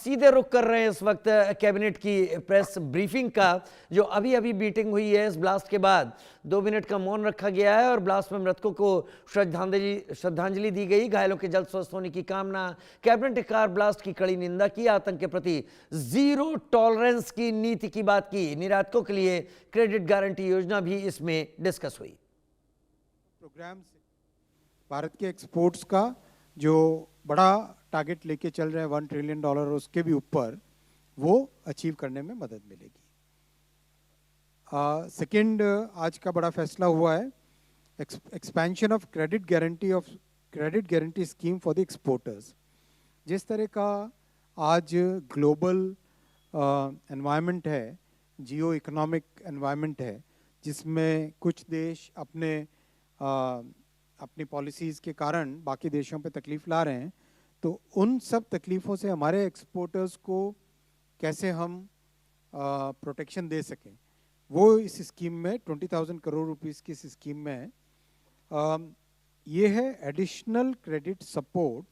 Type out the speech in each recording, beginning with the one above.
सीधे रुख कर रहे हैं इस वक्त कैबिनेट की प्रेस ब्रीफिंग का, जो अभी अभी मीटिंग हुई है। इस ब्लास्ट के बाद 2 मिनट का मौन रखा गया है और ब्लास्ट में मृतकों को श्रद्धांजलि दी गई। घायलों के जल्द स्वस्थ होने की कामना। कैबिनेट ने कार ब्लास्ट की कड़ी निंदा की। आतंक के प्रति जीरो टॉलरेंस की नीति की बात की। निर्यातकों के लिए क्रेडिट गारंटी योजना भी इसमें डिस्कस हुई। प्रोग्राम से भारत के एक्सपोर्ट्स का जो बड़ा टारगेट लेके चल रहे हैं $1 ट्रिलियन, उसके भी ऊपर वो अचीव करने में मदद मिलेगी। सेकंड, आज का बड़ा फैसला हुआ है expansion of credit guarantee scheme for the exporters. जिस तरह का आज ग्लोबल एनवायरनमेंट है, जियो इकोनॉमिक एनवायरनमेंट है, जिसमें कुछ देश अपनी पॉलिसीज़ के कारण बाकी देशों पे तकलीफ ला रहे हैं, तो उन सब तकलीफ़ों से हमारे एक्सपोर्टर्स को कैसे हम प्रोटेक्शन दे सकें, वो इस स्कीम में 20,000 करोड़ रुपीस की इस स्कीम में है। ये है additional credit support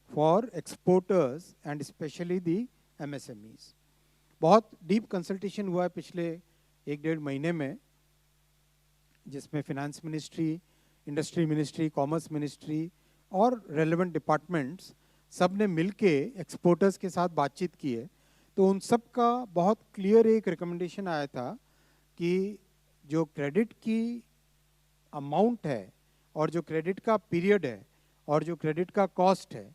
for exporters and specially the MSMEs। बहुत डीप कंसल्टेशन हुआ है पिछले 1-1.5 महीने में, जिसमें finance ministry, industry ministry, commerce ministry और रेलेवेंट डिपार्टमेंट्स सब ने मिलके एक्सपोर्टर्स के साथ बातचीत की है। तो उन सब का बहुत क्लियर एक रिकमेंडेशन आया था कि जो क्रेडिट की अमाउंट है और जो क्रेडिट का पीरियड है और जो क्रेडिट का कॉस्ट है,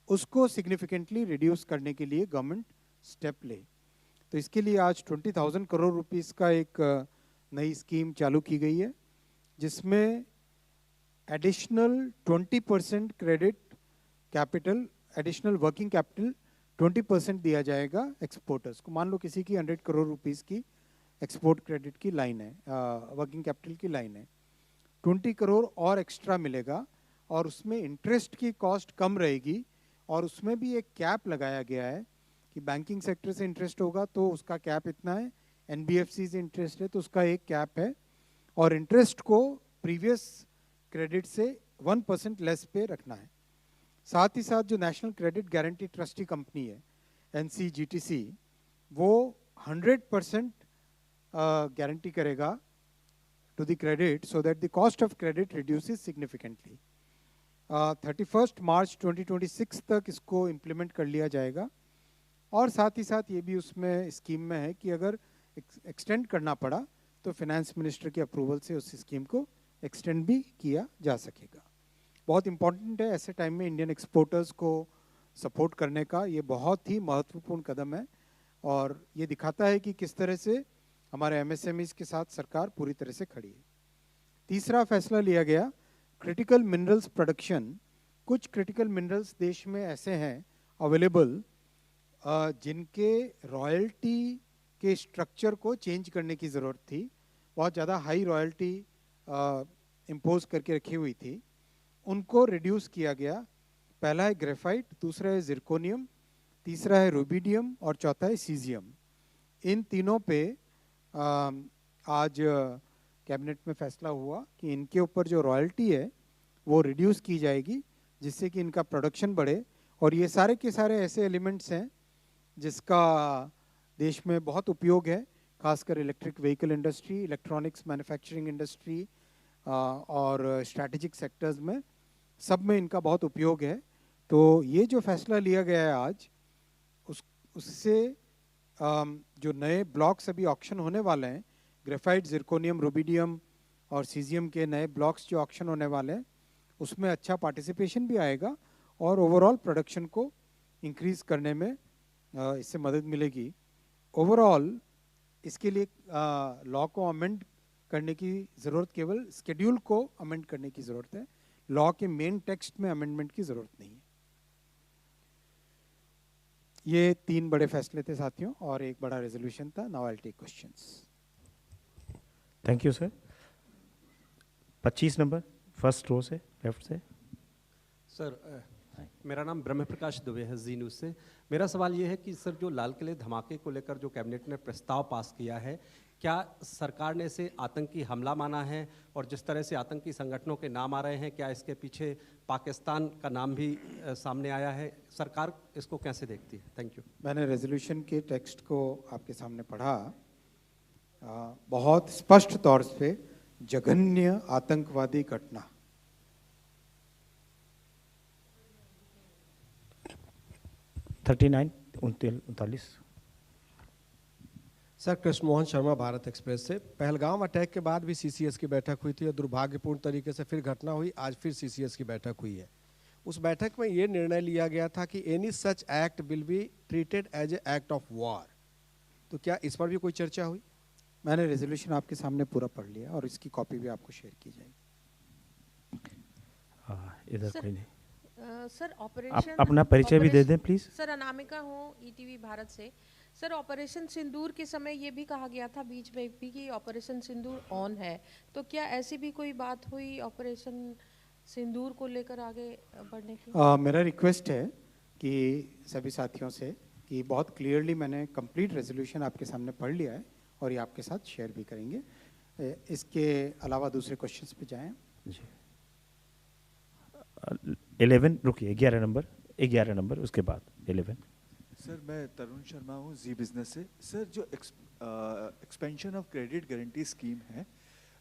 उसको सिग्निफिकेंटली रिड्यूस करने के लिए गवर्नमेंट स्टेप ले। तो इसके लिए आज 20,000 करोड़ रुपीस का एक नई स्कीम चालू की गई है, जिसमें additional 20% credit capital, additional working capital 20% दिया जाएगा एक्सपोर्टर्स को। मान लो किसी की 100 करोड़ रुपीस की एक्सपोर्ट क्रेडिट की लाइन है, वर्किंग कैपिटल की लाइन है, 20 करोड़ और एक्स्ट्रा मिलेगा और उसमें इंटरेस्ट की कॉस्ट कम रहेगी। और उसमें भी एक कैप लगाया गया है कि बैंकिंग सेक्टर से इंटरेस्ट होगा तो उसका कैप इतना है, NBFC से इंटरेस्ट है तो उसका एक कैप है, और इंटरेस्ट को प्रीवियस क्रेडिट से 1% लेस पे रखना है। साथ ही साथ जो national credit guarantee trustee company है NCGTC, वो 100% गारंटी करेगा to the credit so that the cost of credit reduces significantly। 31 मार्च 2026 तक इसको इम्प्लीमेंट कर लिया जाएगा। और साथ ही साथ ये भी उसमें स्कीम में है कि अगर एक्सटेंड करना पड़ा तो फिनेंस मिनिस्टर के अप्रूवल से उस स्कीम को एक्सटेंड भी किया जा सकेगा। बहुत इंपॉर्टेंट है ऐसे टाइम में इंडियन एक्सपोर्टर्स को सपोर्ट करने का, ये बहुत ही महत्वपूर्ण कदम है और ये दिखाता है कि किस तरह से हमारे MSMEs के साथ सरकार पूरी तरह से खड़ी है। तीसरा फैसला लिया गया क्रिटिकल मिनरल्स प्रोडक्शन। कुछ क्रिटिकल मिनरल्स देश में ऐसे हैं अवेलेबल जिनके रॉयल्टी के स्ट्रक्चर को चेंज करने की ज़रूरत थी। बहुत ज़्यादा हाई रॉयल्टी इम्पोज करके रखी हुई थी, उनको रिड्यूस किया गया। पहला है ग्रेफाइट, दूसरा है जिरकोनियम, तीसरा है रूबिडियम और चौथा है सीजियम। इन तीनों पे आज कैबिनेट में फैसला हुआ कि इनके ऊपर जो रॉयल्टी है वो रिड्यूस की जाएगी, जिससे कि इनका प्रोडक्शन बढ़े। और ये सारे के सारे ऐसे एलिमेंट्स हैं जिसका देश में बहुत उपयोग है, खासकर electric vehicle industry, electronics manufacturing industry और स्ट्रैटेजिक सेक्टर्स में, सब में इनका बहुत उपयोग है। तो ये जो फैसला लिया गया है आज, उससे जो नए ब्लॉक्स अभी ऑक्शन होने वाले हैं, ग्रेफाइट, जिरकोनियम, रूबिडियम और सीजियम के नए ब्लॉक्स जो ऑक्शन होने वाले हैं, उसमें अच्छा पार्टिसिपेशन भी आएगा और ओवरऑल प्रोडक्शन को इंक्रीज करने में इससे मदद मिलेगी। ओवरऑल इसके लिए लॉ को अमेंड करने की ज़रूरत, केवल स्केड्यूल को अमेंड करने की ज़रूरत है, लॉ के मेन टेक्स्ट में अमेंडमेंट की ज़रूरत नहीं है। ये 3 बड़े फैसले थे साथियों और एक बड़ा रेजोल्यूशन था। Now I will take questions. Thank you sir. 25 number first row से, लेफ्ट से। सर मेरा नाम ब्रह्म प्रकाश दुबे है, जी न्यूज़ से। मेरा सवाल ये है कि सर जो लाल किले धमाके को लेकर जो कैबिनेट ने प्रस्ताव पास किया है, क्या सरकार ने इसे आतंकी हमला माना है? और जिस तरह से आतंकी संगठनों के नाम आ रहे हैं, क्या इसके पीछे पाकिस्तान का नाम भी सामने आया है? सरकार इसको कैसे देखती है? Thank you. मैंने रेजोल्यूशन के टेक्स्ट को आपके सामने पढ़ा। बहुत स्पष्ट तौर से जघन्य आतंकवादी घटना। Thirty nine 39 sir, Krishna Mohan Sharma, Bharat express से। पहलगाम अटैक के बाद भी सीसीएस की बैठक हुई थी और दुर्भाग्यपूर्ण तरीके से फिर घटना हुई। आज फिर सीसीएस की बैठक हुई है। उस बैठक में ये निर्णय लिया गया था कि any such act will be treated as a act of war. तो क्या इस पर भी कोई चर्चा हुई? मैंने रेजोल्यूशन आपके सामने पूरा पढ़ लिया और इसकी कॉपी भी आपको शेयर की जाएगी। इधर सर, कोई नहीं। सर आप ऑपरेशन अपना परिचय भी दे दें प्लीज। सर अनामिका हूँ, ईटीवी भारत से। सर ऑपरेशन सिंदूर के समय ये भी कहा गया था बीच में भी कि ऑपरेशन सिंदूर ऑन है, तो क्या ऐसी भी कोई बात हुई ऑपरेशन सिंदूर को लेकर आगे बढ़ने की? मेरा रिक्वेस्ट है कि सभी साथियों से कि बहुत क्लियरली मैंने कंप्लीट रेजोल्यूशन आपके सामने पढ़ लिया है और ये आपके साथ शेयर भी करेंगे। इसके अलावा दूसरे क्वेश्चंस पे जाएं। जी 11 रुकिए, 11 नंबर उसके बाद 11। सर मैं तरुण शर्मा हूँ, जी बिजनेस से। सर जो expansion of credit guarantee scheme है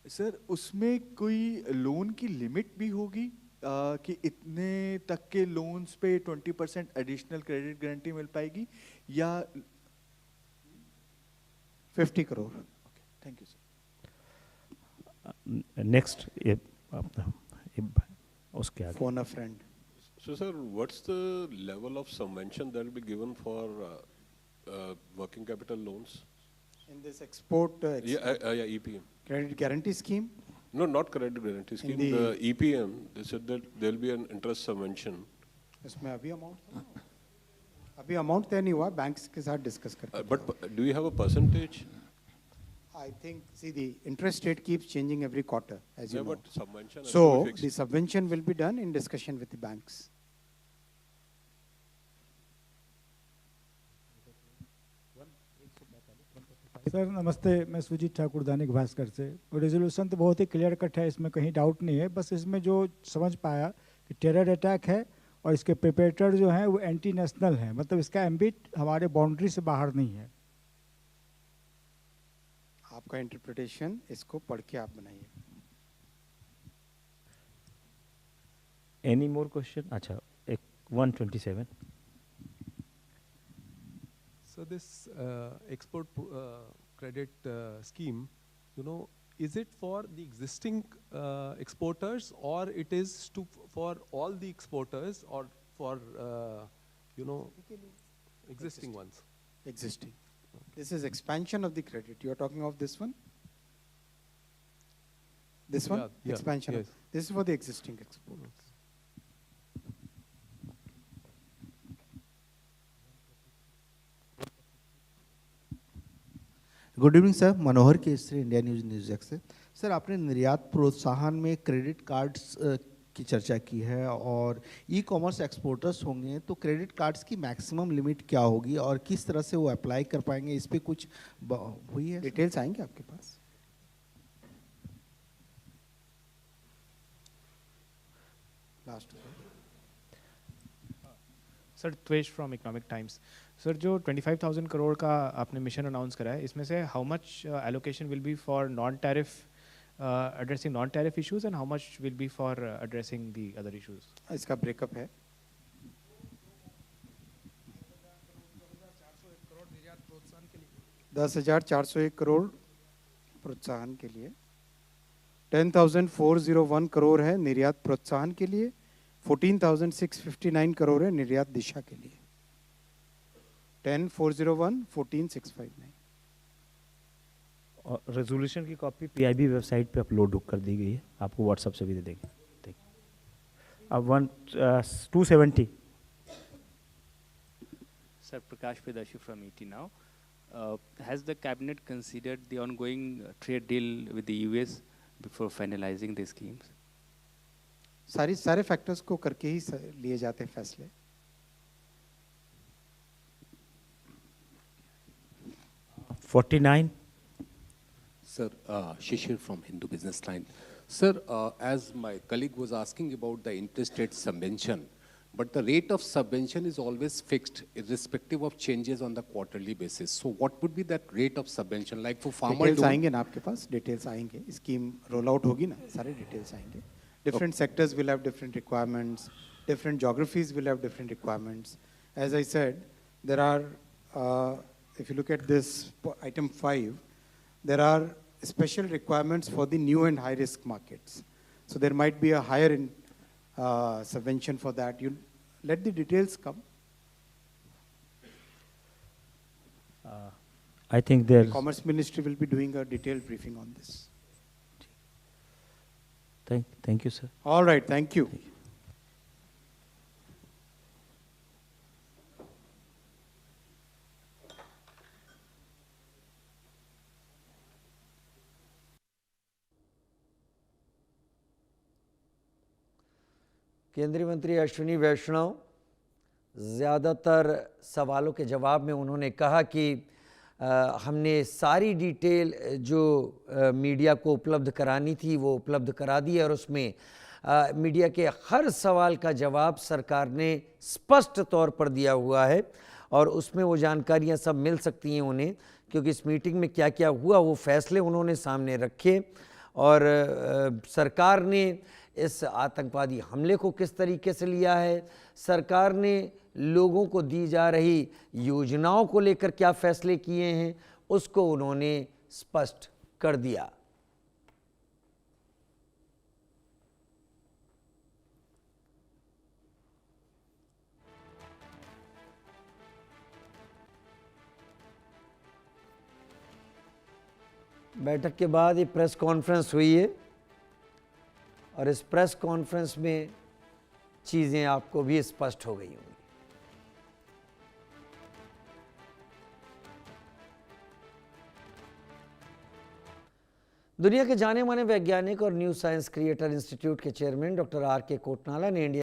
सर, उसमें कोई लोन की लिमिट भी होगी कि इतने तक के लोन्स पे 20% एडिशनल क्रेडिट गारंटी मिल पाएगी या 50 crore. Okay, thank you sir. Next ये अपना उसके आगे। Phone a friend. So, sir, what's the level of subvention that will be given for working capital loans? In this export Yeah, EPM. credit guarantee scheme, No, not credit guarantee scheme. the- The EPM, they said that there will be an interest subvention. इसमें अभी amount तय नहीं हुआ, banks के साथ discuss करके। But do you have a percentage? I think, see, the interest rate keeps changing every quarter, as you Yeah, know. but subvention has So to be fixed. the subvention will be done in discussion with the banks. Sir नमस्ते, मैं सुजीत ठाकुर दैनिक भास्कर से। Resolution तो बहुत ही clear cut है, इसमें कहीं doubt नहीं है। बस इसमें जो समझ पाया कि टेरर अटैक है और इसके परपेट्रेटर जो हैं वो एंटी नेशनल हैं, मतलब इसका एम्बिट हमारे बाउंड्री से बाहर नहीं है। आपका इंटरप्रिटेशन इसको पढ़ के आप बनाइए। Any more question? अच्छा, एक 127। So this export credit scheme, you know, is it for the existing exporters or it is for all the exporters or for, you know, existing ones? Existing. This is expansion of the credit. You are talking of this one? This one? Yeah, Expansion. yes. This is for the existing exporters. Good evening sir, Manohar Kesari, India news x से। Sir आपने निर्यात प्रोत्साहन में credit cards की चर्चा की है और ई कॉमर्स एक्सपोर्टर्स होंगे, तो क्रेडिट कार्ड्स की मैक्सिमम लिमिट क्या होगी और किस तरह से वो अप्लाई कर पाएंगे, इस पे कुछ हुई है? डिटेल्स आएंगे आपके पास। Last sir Tvesh from Economic Times. Sir जो 25,000 करोड़ का आपने मिशन अनाउंस करा है, इसमें से how much allocation will be for non tariff addressing non-tariff issues and how much will be for addressing the other issues? इसका ब्रेकअप है। 10,401 करोड़ प्रोत्साहन के लिए, 10,401 करोड़ है निर्यात प्रोत्साहन के लिए, 14,659 करोड़ है निर्यात दिशा के लिए। 10,401, 14,659। और रेजोल्यूशन की कॉपी पीआईबी वेबसाइट पे अपलोड कर दी गई है, आपको व्हाट्सएप से भी दे देंगे। अब 270। Sir, Prakash Pedashi from ET Now. Has the cabinet considered the ongoing trade deal with the US before finalizing the schemes? सारे फैक्टर्स को करके ही लिए जाते हैं फैसले। Sir, Shishir from Hindu Business Line. Sir, as my colleague was asking about the interest rate subvention, but the rate of subvention is always fixed irrespective of changes on the quarterly basis. So what would be that rate of subvention like for farmer? Details आएंगे ना आपके पास, details आएंगे, scheme roll out होगी ना, सारे details आएंगे. Different sectors will have different requirements, different geographies will have different requirements. As I said, there are, if you look at this item 5, there are special requirements for the new and high risk markets. So there might be a higher subvention for that. You let the details come. I think there's... The Commerce Ministry will be doing a detailed briefing on this. Thank you, sir. All right, thank you. केंद्रीय मंत्री अश्विनी वैष्णव, ज़्यादातर सवालों के जवाब में उन्होंने कहा कि हमने सारी डिटेल जो मीडिया को उपलब्ध करानी थी वो उपलब्ध करा दी है और उसमें मीडिया के हर सवाल का जवाब सरकार ने स्पष्ट तौर पर दिया हुआ है और उसमें वो जानकारियां सब मिल सकती हैं उन्हें, क्योंकि इस मीटिंग में क्या क्या हुआ वो फैसले उन्होंने सामने रखे और सरकार ने इस आतंकवादी हमले को किस तरीके से लिया है, सरकार ने लोगों को दी जा रही योजनाओं को लेकर क्या फैसले किए हैं, उसको उन्होंने स्पष्ट कर दिया। बैठक के बाद ये प्रेस कॉन्फ्रेंस हुई है और इस प्रेस कॉन्फ्रेंस में चीज़ें आपको भी स्पष्ट हो गई होंगी। दुनिया के जाने माने वैज्ञानिक और न्यू साइंस क्रिएटर इंस्टीट्यूट के चेयरमैन डॉक्टर आर के कोटनाला ने इंडिया